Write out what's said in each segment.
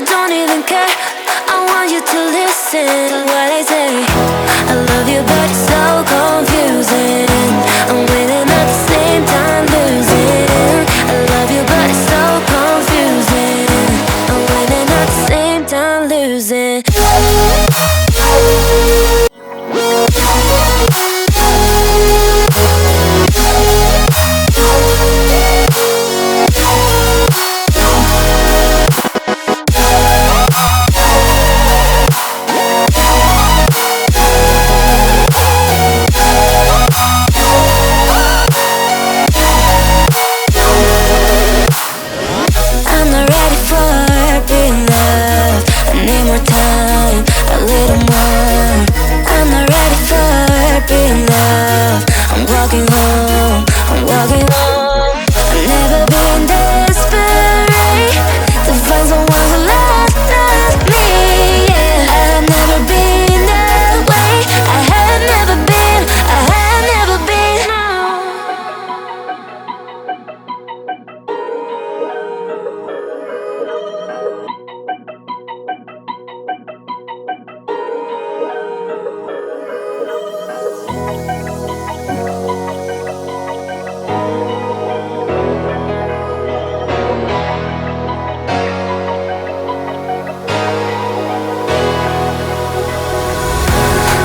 don't even care. I want you to listen to what I say. I love you, but it's so confusing. I'm winning at the same time losing. I love you, but it's so confusing. I'm winning at the same time losing. I'm not ready for being loved. I need more time, a little more. I'm not ready for being loved. I'm walking home, I'm walking home. I've never been desperate to find someone who loves me, yeah. I've never been that way. I have never been, I have never been, no.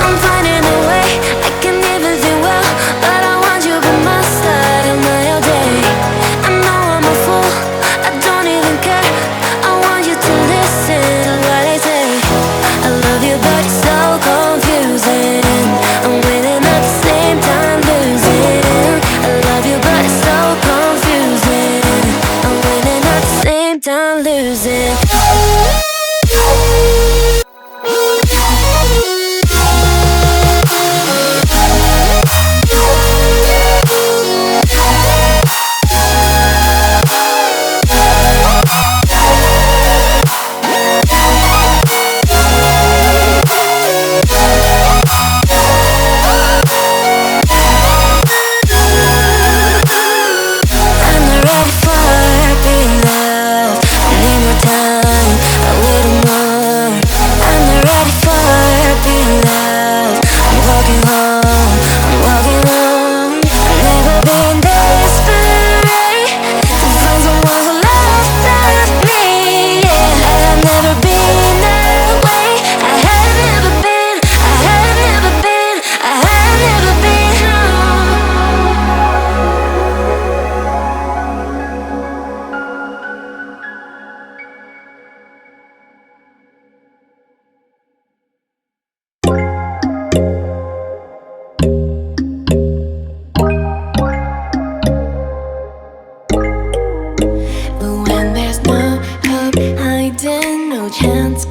I'm finding a way, I can't even think well, but I want you by my side on my all day. I know I'm a fool, I don't even care. I want you to listen to what I say. I love you, but it's so confusing. I'm winning at the same time losing. I love you, but it's so confusing. I'm winning at the same time losing. I'm not ready for being loved. I need more time, a little more. I'm not ready for being loved. I'm walking home, I'm walking home. I've never been desperate to find someone who loves me, yeah. I've never been that way. I have never been, I have never been, I have never been, no. But when there's no hope, hiding, no chance,